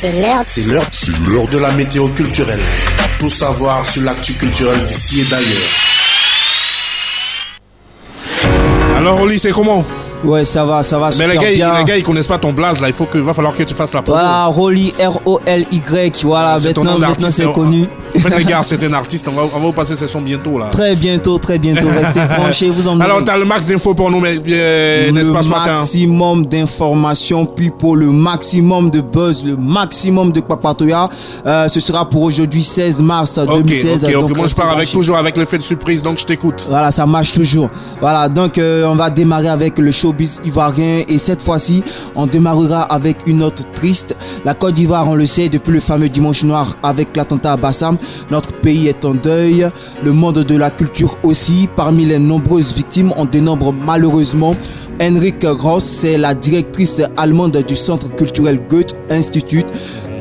C'est l'heure de la météo culturelle. Tout savoir sur l'actu culturelle d'ici et d'ailleurs. Alors Oli, c'est comment? Ouais, ça va. Mais les gars, ils connaissent pas ton blaze là. Va falloir que tu fasses la promo. Voilà, Rolly, R-O-L-Y. Voilà, maintenant c'est connu. En fait, les gars, c'est un artiste. On va vous passer ses sons bientôt là. Très bientôt. Restez branchés, vous en. Alors, t'as le max d'infos pour nous, n'est-ce pas ce matin? Le maximum d'informations, puis pour le maximum de buzz, le maximum de Kwakpatoya. Ce sera pour aujourd'hui, 16 mars 2016. Ok. Moi, je pars toujours avec l'effet de surprise, donc je t'écoute. Voilà, ça marche toujours. Voilà, donc on va démarrer avec le showbiz ivoirien et cette fois-ci, on démarrera avec une note triste. La Côte d'Ivoire, on le sait, depuis le fameux dimanche noir avec l'attentat à Bassam, notre pays est en deuil. Le monde de la culture aussi. Parmi les nombreuses victimes, on dénombre malheureusement Henrik Gross, c'est la directrice allemande du Centre culturel Goethe Institut.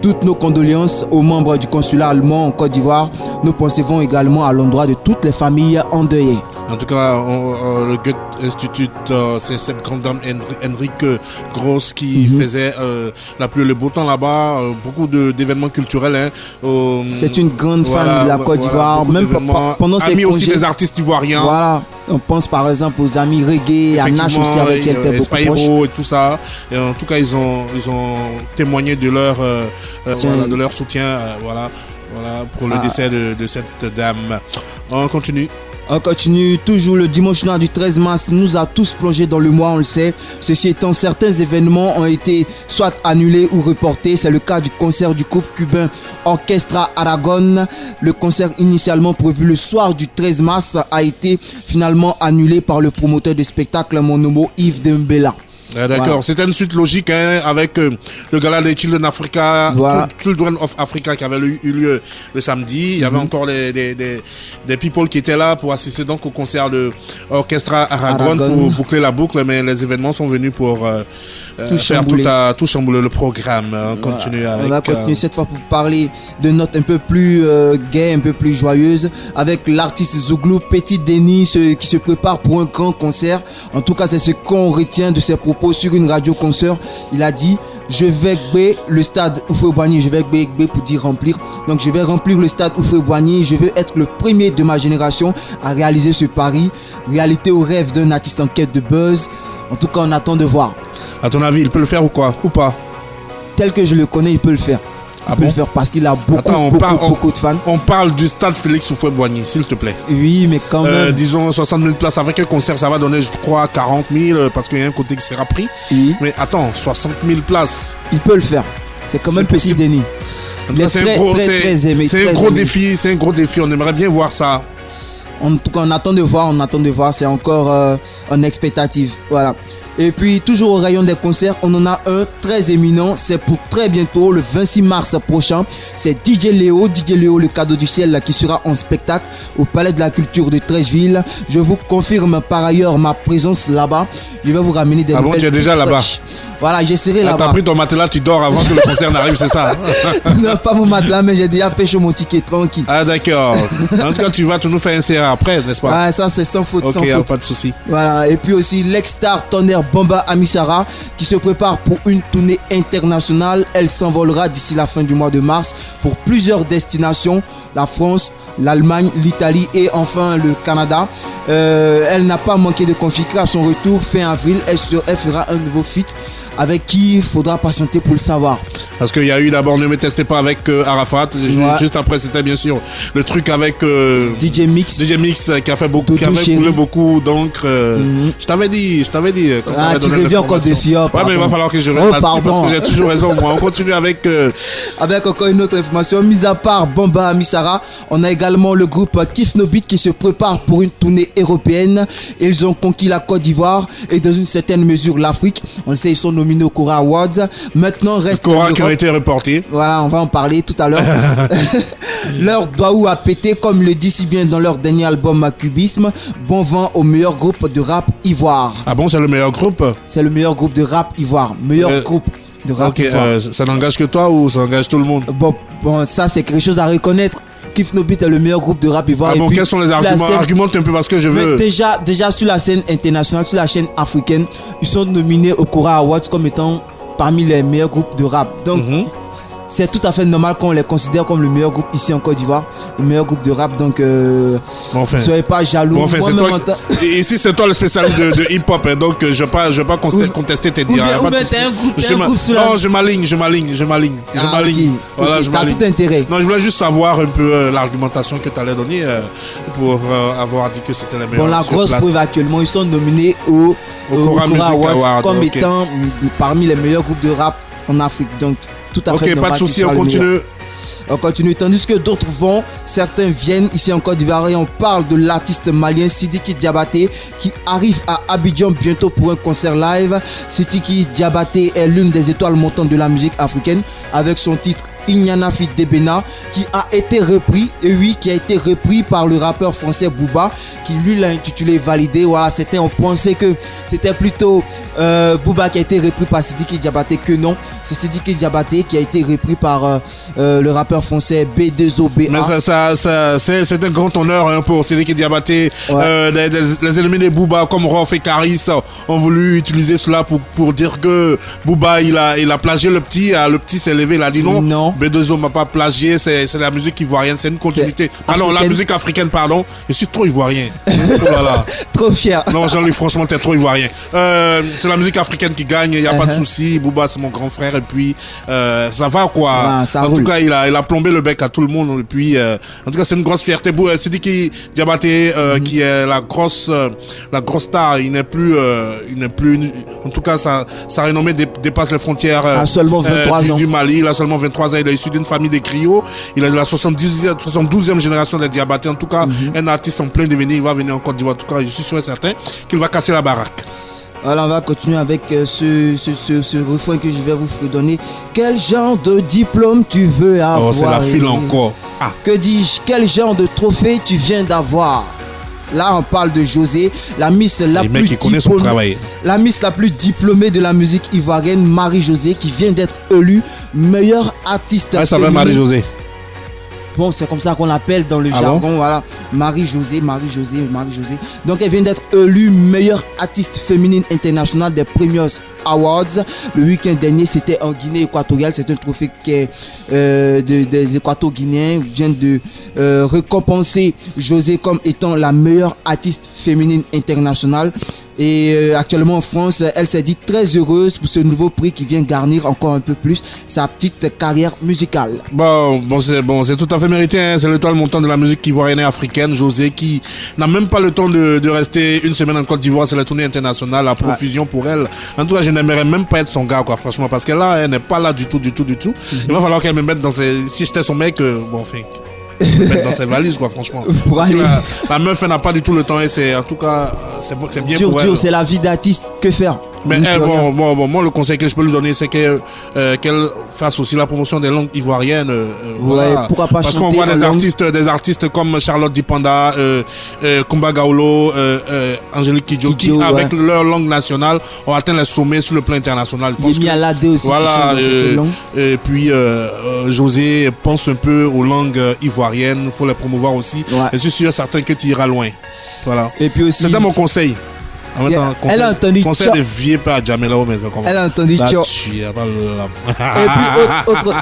Toutes nos condoléances aux membres du consulat allemand en Côte d'Ivoire. Nous pensons également à l'endroit de toutes les familles endeuillées. En tout cas, le Goethe Institut, c'est cette grande dame Henrik Gross qui faisait la pluie et le beau temps là-bas. Beaucoup d'événements culturels. C'est une grande fan de la Côte d'Ivoire. Même pendant ses congés. Aussi des artistes ivoiriens. Voilà. On pense par exemple aux amis reggae, à Nash aussi avec qui elle était beaucoup proche. Et tout ça. Et en tout cas, ils ont témoigné de leur soutien voilà, pour le décès de cette dame. On continue. On continue toujours. Le dimanche noir du 13 mars nous a tous plongé dans le mois, on le sait. Ceci étant, certains événements ont été soit annulés ou reportés. C'est le cas du concert du groupe cubain Orchestra Aragon. Le concert initialement prévu le soir du 13 mars a été finalement annulé par le promoteur de spectacle, mon homo Yves Dembella. D'accord, voilà. C'était une suite logique avec le gala des Children Africa, voilà. Children of Africa qui avait eu lieu le samedi. Il y avait encore des people qui étaient là pour assister donc au concert de Orchestra Aragon pour boucler la boucle, mais les événements sont venus pour faire tout chambouler le programme. On continue avec. On va continuer cette fois pour parler de notes un peu plus gaies, un peu plus joyeuses, avec l'artiste Zouglou Petit Denis qui se prépare pour un grand concert. En tout cas, c'est ce qu'on retient de ses propos sur une radio concert. Il a dit: je vais gagner le stade Houphouët-Boigny, je vais gagner pour dire remplir. Donc je vais remplir le stade Houphouët-Boigny. Je veux être le premier de ma génération à réaliser ce pari. Réalité au rêve d'un artiste en quête de buzz. En tout cas, on attend de voir. À ton avis, il peut le faire ou quoi? Ou pas? Tel que je le connais, il peut le faire. Il peut le faire parce qu'il a beaucoup de fans. On parle du stade Félix Houphouët-Boigny, s'il te plaît. Oui, mais quand même. Disons 60 000 places. Avec un concert, ça va donner, je crois, 40 000 parce qu'il y a un côté qui sera pris. Oui. Mais attends, 60 000 places. Il peut le faire. C'est quand même Petit Denis. C'est un gros défi. C'est un gros défi. On aimerait bien voir ça. En tout cas, on attend de voir. C'est encore en expectative. Voilà. Et puis, toujours au rayon des concerts, on en a un très éminent. C'est pour très bientôt, le 26 mars prochain. C'est DJ Léo, le cadeau du ciel, qui sera en spectacle au Palais de la Culture de Treichville. Je vous confirme par ailleurs ma présence là-bas. Je vais vous ramener des nouvelles. Ah bon, tu es déjà là-bas? Voilà, j'ai serré là-bas. T'as pris ton matelas, tu dors avant que le concert n'arrive, c'est ça? Non, pas mon matelas, mais j'ai déjà pêché mon ticket tranquille. Ah d'accord. En tout cas, tu nous fais un CA après, n'est-ce pas? Ah, ça c'est sans faute. Ok, pas de souci. Voilà, et puis aussi l'ex-star tonnerre Bamba Amisara qui se prépare pour une tournée internationale. Elle s'envolera d'ici la fin du mois de mars pour plusieurs destinations: la France, l'Allemagne, l'Italie et enfin le Canada. Elle n'a pas manqué de confier à son retour fin avril. Elle fera un nouveau feat avec qui il faudra patienter pour le savoir. Parce qu'il y a eu d'abord Ne me testez pas avec Arafat. Juste après, c'était bien sûr le truc avec DJ Mix qui a fait beaucoup, qui avait coulé beaucoup d'encre. Je t'avais dit. Tu reviens encore dessus. Ouais, mais il va falloir que je revienne là-dessus parce que j'ai toujours raison. Moi, on continue avec encore une autre information. Mis à part Bamba Amisara, on a également le groupe Kif No Beat qui se prépare pour une tournée européenne. Ils ont conquis la Côte d'Ivoire et dans une certaine mesure l'Afrique. On le sait, ils sont nominés au Cora Awards. Maintenant reste Cora qui ont été reportés. Voilà, on va en parler tout à l'heure. Leur Douaou a pété, comme le dit si bien dans leur dernier album Cubisme. Bon vent au meilleur groupe de rap ivoire. Ah bon, c'est le meilleur groupe? C'est le meilleur groupe de rap ivoire. Meilleur groupe de rap ivoire. Ça n'engage que toi ou ça engage tout le monde? Bon, ça c'est quelque chose à reconnaître. Kif No Beat est le meilleur groupe de rap ivoire. Ah bon, quels sont les arguments? Argumente un peu parce que je veux. Déjà sur la scène internationale, sur la scène africaine, ils sont nominés au Cora Awards comme étant parmi les meilleurs groupes de rap. Donc, c'est tout à fait normal qu'on les considère comme le meilleur groupe ici en Côte d'Ivoire, le meilleur groupe de rap. Donc, ne soyez pas jaloux. Bon, ici, c'est toi le spécialiste de hip-hop, hein, donc je vais pas contester tes dires. Ou bien t'es un groupe sous la... Non, je m'aligne. Voilà, t'as tout intérêt. Non, je voulais juste savoir un peu l'argumentation que tu allais donner pour avoir dit que c'était les meilleurs. Bon, la grosse preuve actuellement, ils sont nominés au Kora Awards comme étant parmi les meilleurs groupes de rap en Afrique. Donc, tout à fait. Ok, pas de souci, on continue. On continue, tandis que d'autres vont, certains viennent ici en Côte d'Ivoire et on parle de l'artiste malien Sidiki Diabaté qui arrive à Abidjan bientôt pour un concert live. Sidiki Diabaté est l'une des étoiles montantes de la musique africaine avec son titre Inyana Fit Debena qui a été repris, et oui, qui a été repris par le rappeur français Booba qui lui l'a intitulé Validé. Voilà, on pensait que c'était plutôt Booba qui a été repris par Sidiki Diabaté, que non, c'est Sidiki Diabaté qui a été repris par le rappeur français B2OBA. Mais c'est un grand honneur hein, pour Sidiki Diabaté. Ouais. Les ennemis de Booba comme Rof et Caris ont voulu utiliser cela pour dire que Booba il a plagié le petit s'est levé, il a dit non. B2O m'a pas plagié, c'est la musique ivoirienne, c'est une continuité. Pardon, la musique africaine, pardon. Je suis trop ivoirien. Voilà. Trop fier. Non, Jean-Louis, franchement, t'es trop ivoirien. C'est la musique africaine qui gagne, il n'y a pas de souci. Booba, c'est mon grand frère, et puis ça va quoi. Ça en roule. tout cas, il a plombé le bec à tout le monde, et puis en tout cas, c'est une grosse fierté. Sidiki Diabaté, qui est la grosse star, il n'est plus, en tout cas, sa renommée dépasse les frontières seulement 23 ans. Du Mali. Il a seulement 23 ans. Il est issu d'une famille de griots. Il est de la 72e génération des Diabaté. En tout cas, un artiste en plein devenir. Il va venir en Côte d'Ivoire. En tout cas, je suis sûr et certain qu'il va casser la baraque. Alors, on va continuer avec ce refrain que je vais vous redonner. Quel genre de diplôme tu veux avoir? Oh, c'est la file encore. Que dis-je? Quel genre de trophée tu viens d'avoir? Là, on parle de José, la Miss la plus diplômée de la musique ivoirienne, Marie-Josée, qui vient d'être élue meilleure artiste. Elle s'appelle Marie-Josée. Bon, c'est comme ça qu'on l'appelle dans le jargon. Bon, voilà, Marie-Josée. Donc, elle vient d'être élue meilleure artiste féminine internationale des Premiers Awards. Le week-end dernier, c'était en Guinée équatoriale. C'est un trophée qui est des Équato-Guinéens viennent de récompenser José comme étant la meilleure artiste féminine internationale. Et actuellement en France, elle s'est dit très heureuse pour ce nouveau prix qui vient garnir encore un peu plus sa petite carrière musicale. C'est tout à fait mérité. Hein. C'est l'étoile montante de la musique ivoirienne et africaine, José, qui n'a même pas le temps de rester une semaine en Côte d'Ivoire. C'est la tournée internationale à profusion pour elle. En tout cas, je n'aimerais même pas être son gars, quoi, franchement, parce que là, elle n'est pas là du tout. Il va falloir qu'elle me mette dans ses... Si j'étais son mec, mettre dans ses valises, quoi, franchement. La meuf, elle n'a pas du tout le temps et c'est, en tout cas, c'est bien pour elle. C'est la vie d'artiste, que faire? Mais moi, le conseil que je peux lui donner, c'est qu'elle fasse aussi la promotion des langues ivoiriennes. Voilà. Pourquoi pas? Parce qu'on voit des artistes comme Charlotte Dipanda, Kumba Gaolo, Angélique Kidjo, qui, avec leur langue nationale, ont atteint les sommets sur le plan international. Il y a l'AD aussi. Voilà. Et puis, José pense un peu aux langues ivoiriennes. Il faut les promouvoir aussi. Ouais. Et je suis sûr certain que tu iras loin. Voilà. Et puis aussi. C'était mon conseil. Elle a entendu conseil de vieux pas à jamais là-haut, mais elle a entendu et puis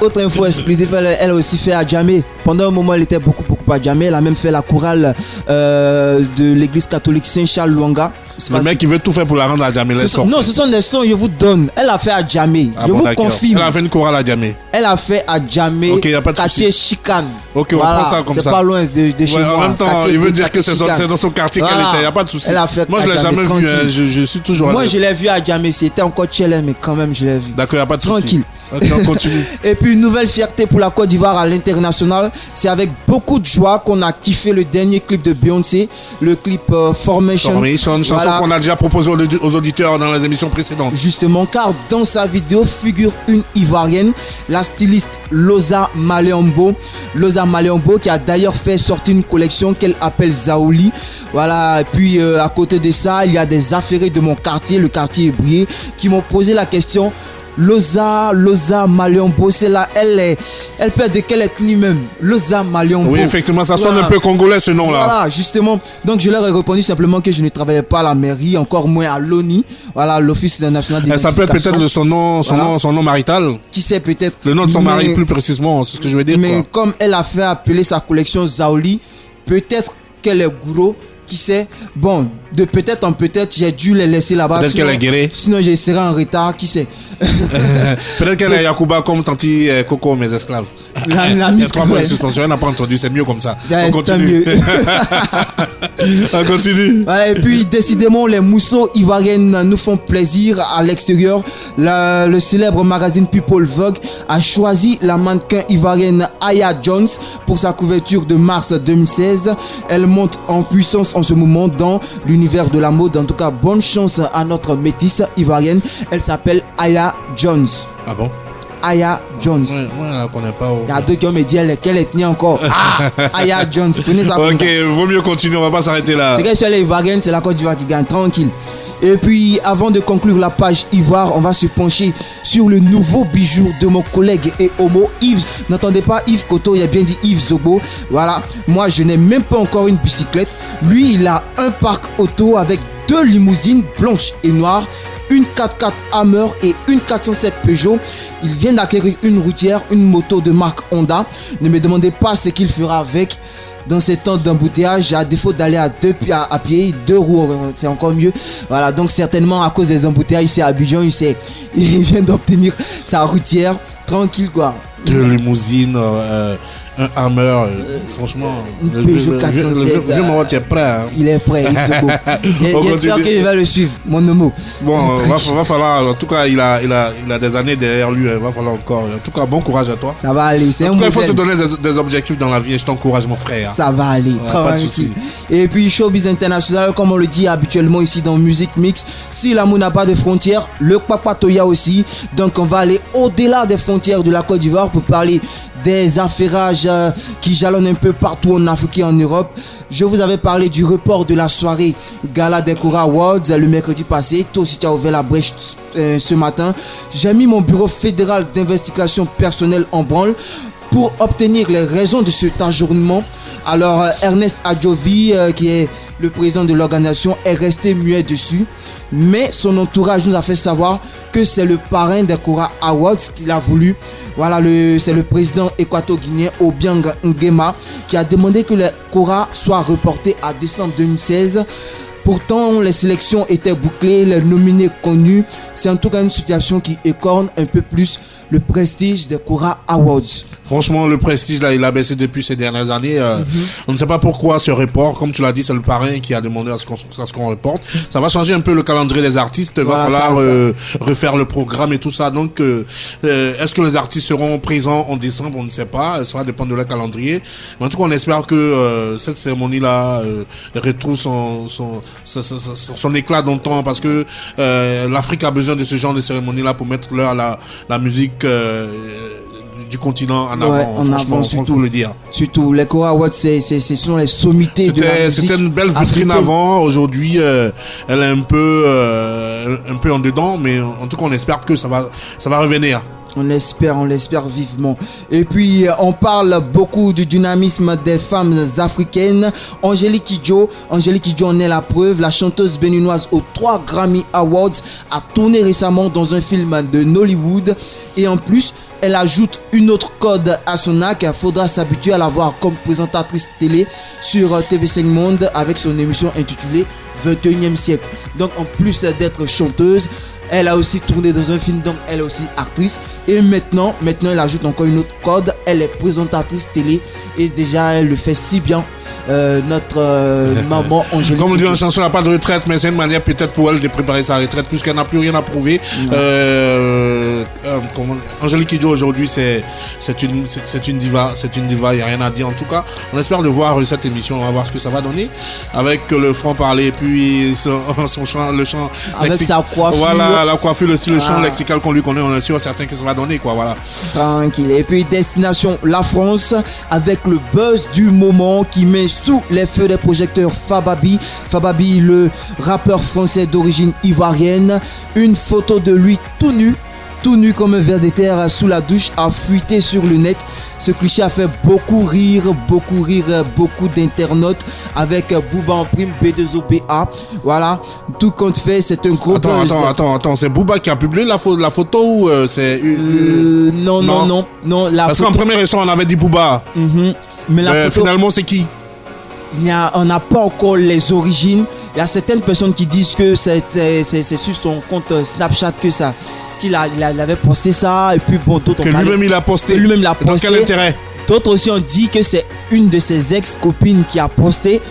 autre info exclusive, elle a aussi fait à Djamé. Pendant un moment, elle était beaucoup à Djamé. Elle a même fait la chorale de l'église catholique Saint-Charles Luanga. Le mec qui veut tout faire pour la rendre à Djamé. Non, ce sont des sons, je vous donne. Elle a fait à Djamé. Je vous confirme. Elle a fait une chorale à Djamé. Elle a fait à Djamé. Ok, y a pas de quartier Chicane. Ok, on prend ça comme ça. C'est pas loin de chez moi. En même temps, il veut dire que c'est dans son quartier qu'elle était. Il n'y a pas de souci. Moi, je ne l'ai jamais vu. Je suis toujours. Moi, je l'ai vu à Djamé. C'était encore challenge, mais quand même, je l'ai vu. D'accord, il n'y a pas de souci. Tranquille. Ok, on continue. Et puis, une nouvelle fierté pour la Côte d'Ivoire à l'international. C'est avec beaucoup de joie qu'on a kiffé le dernier clip de Beyoncé, le clip Formation. Chanson qu'on a déjà proposée aux auditeurs dans les émissions précédentes. Justement, car dans sa vidéo figure une Ivoirienne, la styliste Loza Maleombo. Loza Maleombo qui a d'ailleurs fait sortir une collection qu'elle appelle Zaouli. Voilà, et puis à côté de ça, il y a des affairés de mon quartier, le quartier Ébrié, qui m'ont posé la question: Loza Maliombo, c'est là, elle perd de quelle ethnie même? Loza Maliombo. Oui, effectivement, ça sonne un peu congolais ce nom-là. Voilà, justement. Donc je leur ai répondu simplement que je ne travaillais pas à la mairie, encore moins à l'ONI, voilà, l'Office national d'identification. Ça peut être peut-être son nom marital. Qui sait peut-être. Le nom de son mari plus précisément, c'est ce que je veux dire. Mais comme elle a fait appeler sa collection Zaoli, peut-être qu'elle est gourou. Qui sait? Bon, de peut-être en peut-être, j'ai dû les laisser là-bas. Peut-être qu'elle est guérie. Sinon, je serai en retard. Qui sait? Peut-être qu'elle est Yakuba comme Tanti Coco, mes esclaves. La Miss 3 mois de suspension, elle n'a pas entendu. C'est mieux comme ça. On continue. On continue. Voilà, et puis, décidément, les mousseaux ivoiriennes nous font plaisir à l'extérieur. Le célèbre magazine People Vogue a choisi la mannequin ivoirienne Aya Jones pour sa couverture de mars 2016. Elle monte en puissance en ce moment dans l'univers de la mode. En tout cas, bonne chance à notre métisse ivoirienne. Elle s'appelle Aya Jones. Ah bon? Aya Jones. Ouais, on la connaît pas. Il y a d'autres qui ont me dit quelle ethnie encore. Aya Jones. Prenez ça. Ok, vaut mieux continuer, on va pas s'arrêter là. C'est que sur les Ivoiriennes, c'est la Côte d'Ivoire qui gagne, tranquille. Et puis, avant de conclure la page Ivoire, on va se pencher sur le nouveau bijou de mon collègue et homo Yves. N'entendez pas Yves Koto, il a bien dit Yves Zobo. Voilà, moi je n'ai même pas encore une bicyclette. Lui, il a un parc auto avec 2 limousines blanches et noires, une 4x4 Hammer et une 407 Peugeot. Il vient d'acquérir une routière, une moto de marque Honda. Ne me demandez pas ce qu'il fera avec. Dans ces temps d'embouteillage, à défaut d'aller à pied, 2 roues, c'est encore mieux. Voilà, donc certainement à cause des embouteillages, c'est à Abidjan, il vient d'obtenir sa routière, tranquille quoi. 2 limousines, un Hammer, franchement, une Peugeot 407. Le vieux moment, tu es prêt. Hein? Il est prêt, il se beau. J'espère qu'il va le suivre, mon homo. Bon, va falloir, en tout cas, il a des années derrière lui, il va falloir encore. En tout cas, bon courage à toi. Ça va aller, c'est en tout cas, il faut se donner des objectifs dans la vie et je t'encourage, mon frère. Ça va aller, pas de soucis. Et puis, Showbiz International, comme on le dit habituellement ici dans Musique Mix, si l'amour n'a pas de frontières, le Kpakpatoya aussi. Donc, on va aller au-delà des frontières de la Côte d'Ivoire pour parler des affairages qui jalonnent un peu partout en Afrique et en Europe. Je vous avais parlé du report de la soirée Gala des Cora Awards le mercredi passé. Toi aussi tu as ouvert la brèche ce matin. J'ai mis mon bureau fédéral d'investigation personnelle en branle pour obtenir les raisons de cet ajournement. Alors Ernest Adjovi qui est le président de l'organisation est resté muet dessus, mais son entourage nous a fait savoir que c'est le parrain des Cora Awards qu'il a voulu. Voilà, c'est le président équato-guinéen Obiang Nguema qui a demandé que les Cora soient reportés à décembre 2016. Pourtant, les sélections étaient bouclées, les nominés connus. C'est en tout cas une situation qui écorne un peu plus le prestige des Cora Awards. Franchement, le prestige, là, il a baissé depuis ces dernières années. On ne sait pas pourquoi ce report. Comme tu l'as dit, c'est le parrain qui a demandé à ce qu'on reporte. Ça va changer un peu le calendrier des artistes. Il va falloir refaire le programme et tout ça. Donc, est-ce que les artistes seront présents en décembre? On ne sait pas. Ça va dépendre de leur calendrier. Mais en tout cas, on espère que cette cérémonie-là retrouve son éclat dans le temps, parce que l'Afrique a besoin de ce genre de cérémonie-là pour mettre la musique du continent en avant. Ouais, en avant, surtout le dire. Surtout les Cora Awards, ce sont les sommités de la musique. C'était une belle vitrine africaine. Avant. Aujourd'hui, elle est un peu en dedans, mais en tout cas, on espère que ça va revenir. On l'espère vivement. Et puis, on parle beaucoup du dynamisme des femmes africaines. Angélique Kidjo en est la preuve. La chanteuse béninoise aux 3 Grammy Awards a tourné récemment dans un film de Nollywood. Et en plus, elle ajoute une autre corde à son arc. Il faudra s'habituer à la voir comme présentatrice télé sur TV5 Monde avec son émission intitulée 21e siècle. Donc, en plus d'être chanteuse, elle a aussi tourné dans un film, donc elle est aussi actrice. Et maintenant, elle ajoute encore une autre corde. Elle est présentatrice télé et déjà elle le fait si bien. Notre maman Angélique. Comme on dit en chanson, elle n'a pas de retraite, mais c'est une manière peut-être pour elle de préparer sa retraite puisqu'elle n'a plus rien à prouver. Angélique Kidjo aujourd'hui c'est une diva, il n'y a rien à dire. En tout cas, on espère le voir cette émission, on va voir ce que ça va donner avec le franc-parler et puis son chant, le chant avec sa coiffure. Voilà, la coiffure, le chant lexical qu'on lui connaît, on est sûr certain que ça va donner quoi, voilà. Tranquille. Et puis destination la France avec le buzz du moment qui met sous les feux des projecteurs Fababi, le rappeur français d'origine ivoirienne. Une photo de lui tout nu tout nu comme un ver de terre sous la douche, a fuité sur le net. Ce cliché a fait beaucoup rire beaucoup d'internautes avec Booba en prime B2OBA. Voilà, tout compte fait, c'est un gros buzz. Attends, c'est Booba qui a publié la photo ou c'est non. Parce qu'en première émission, on avait dit Booba. Mais la photo, finalement, c'est qui? On n'a pas encore les origines. Il y a certaines personnes qui disent que c'est sur son compte Snapchat qu'il avait posté ça. Et puis bon, d'autres que lui-même il a posté. Dans quel intérêt? D'autres aussi ont dit que c'est une de ses ex-copines qui a posté.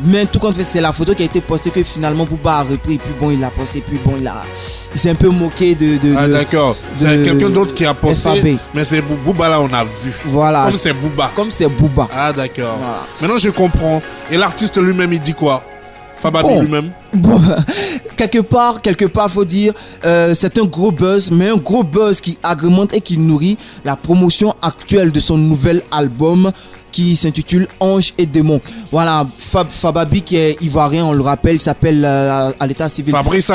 Mais tout compte fait, c'est la photo qui a été postée que finalement Booba a repris. Et puis bon, il l'a posté. Puis bon, il s'est un peu moqué de d'accord. C'est quelqu'un d'autre qui a posté. SPB. Mais c'est Booba là, on a vu. Voilà. Comme c'est Booba. Ah d'accord. Voilà. Maintenant je comprends. Et l'artiste lui-même, il dit quoi? Fababi lui-même. Bon, quelque part, faut dire, c'est un gros buzz, mais un gros buzz qui agrémente et qui nourrit la promotion actuelle de son nouvel album qui s'intitule Ange et Démon. Voilà, Fababi qui est ivoirien, on le rappelle, il s'appelle à l'état civil Fabrice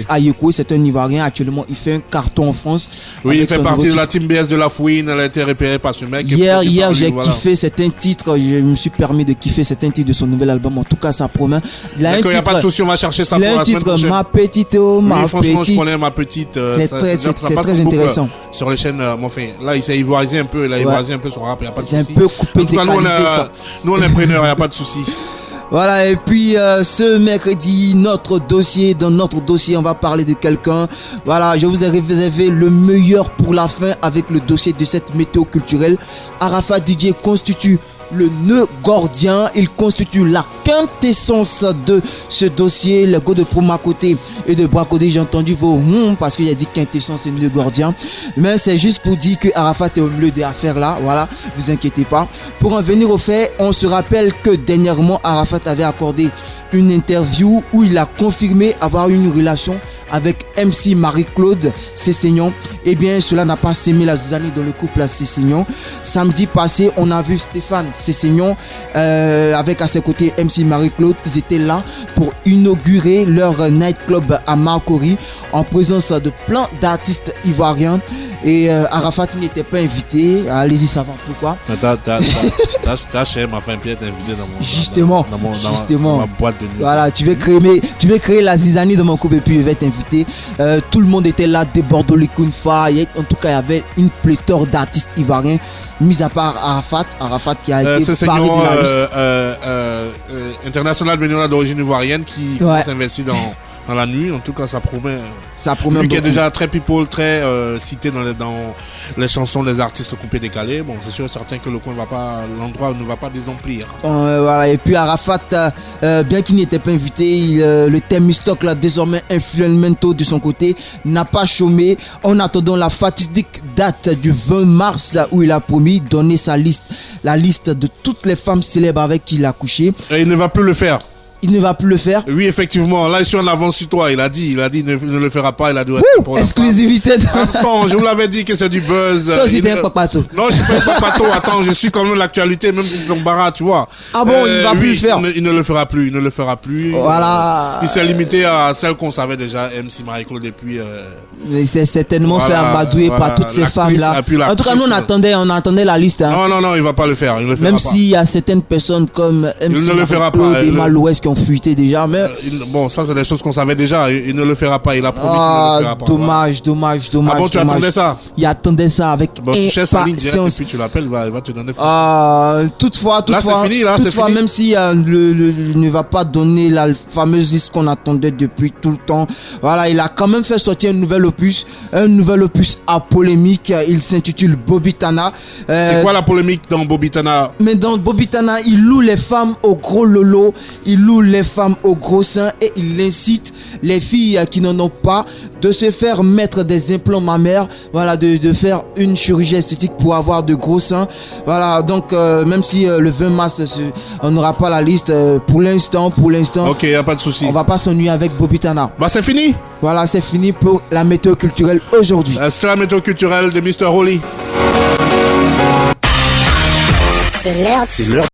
Ayekoué, c'est un ivoirien. Actuellement, il fait un carton en France. Oui, il fait partie de la team BS de La Fouine. Elle a été repérée par ce mec. Hier, j'ai kiffé certains titres. Je me suis permis de kiffer certains titres de son nouvel album. En tout cas, ça promet. D'accord, il n'y a pas de souci, on va chercher ça pour la semaine prochaine. Ma petite, ma franchement, petite. je connais Ma Petite. C'est très intéressant. Sur les chaînes, enfin, là, il s'est ivoirisé un peu. Il a ivoirisé un peu son rap. Il n'y a pas de souci. C'est un peu coupé. Nous, on est preneurs, il n'y a pas de souci. Voilà, et puis ce mercredi, dans notre dossier, on va parler de quelqu'un. Voilà, je vous ai réservé le meilleur pour la fin avec le dossier de cette météo culturelle. Arafat DJ constitue le nœud gordien, il constitue la quintessence de ce dossier. Le go de Promacoté et de Bracodé, j'ai entendu vos parce qu'il a dit quintessence et nœud gordien, mais c'est juste pour dire que Arafat est au milieu des affaires là. Voilà, vous inquiétez pas. Pour en venir au fait, on se rappelle que dernièrement Arafat avait accordé une interview où il a confirmé avoir une relation avec MC Marie-Claude Cessignon. Eh bien, cela n'a pas sémé la zizanie dans le couple Cessignon. Samedi passé, on a vu Stéphane Cessignon avec à ses côtés MC Marie-Claude. Ils étaient là pour inaugurer leur nightclub à Marcory en présence de plein d'artistes ivoiriens. Et Arafat n'était pas invité. Allez-y savoir pourquoi. Ta chère m'a fait un pied invité dans ma boîte de nuit. Voilà, tu veux créer la zizanie dans mon couple et puis je vais t'inviter. Tout le monde était là, des Bordeaux, les Kunfa. En tout cas, il y avait une pléthore d'artistes ivoiriens, mis à part Arafat qui a été parlé de la liste. International béninois d'origine ivoirienne qui s'investit dans la nuit. En tout cas, ça promet. Lui qui est déjà très people, très cité dans les chansons des artistes coupés décalés. Bon, c'est sûr et certain que l'endroit ne va pas désemplir. Voilà. Et puis Arafat, bien qu'il n'était pas invité, le thème stock là désormais influencer de son côté n'a pas chômé. En attendant la fatidique date du 20 mars où il a promis donner la liste de toutes les femmes célèbres avec qui il a couché. Et il ne va plus le faire. Il ne va plus le faire. Oui, effectivement. Là, je suis en avance sur toi. Il a dit, ne le fera pas. Il a dit, exclusivité. Attends, je vous l'avais dit que c'est du buzz. Toi aussi, t'es un papato. Non, je suis pas un papato. Attends, je suis quand même l'actualité, même si c'est l'embarras, tu vois. Ah bon, il ne va plus le faire. Il ne le fera plus. Voilà. Il s'est limité à celle qu'on savait déjà, MC Marie-Claude, et puis. Il s'est certainement fait amadouer par toutes ces femmes-là. En tout cas, nous, on attendait la liste. Hein. Non, il va pas le faire. Il le fera même s'il y a certaines personnes comme MC Marie-Claude et Malouès qui ont fuité déjà, mais bon, ça c'est des choses qu'on savait déjà. Il ne le fera pas. Il a promis qu'il ne le fera pas. Dommage. Ah bon, tu attendais ça? Il attendait ça avec tu cherches sa ligne directe et puis tu l'appelles, il va te donner. Toutefois, même si il ne va pas donner la fameuse liste qu'on attendait depuis tout le temps. Voilà, il a quand même fait sortir un nouvel opus à polémique. Il s'intitule Bobitana. C'est quoi la polémique dans Bobitana? Mais dans Bobitana, il loue les femmes au gros lolo. Il loue les femmes au gros sein et il incite les filles qui n'en ont pas de se faire mettre des implants mammaires, voilà, de faire une chirurgie esthétique pour avoir de gros seins. Voilà, donc même si le 20 mars on n'aura pas la liste pour l'instant. Ok, y a pas de souci. On va pas s'ennuyer avec Bobitana. Bah c'est fini. Voilà, c'est fini pour la météo culturelle aujourd'hui. C'est la météo culturelle de Mr. Holly. C'est l'heure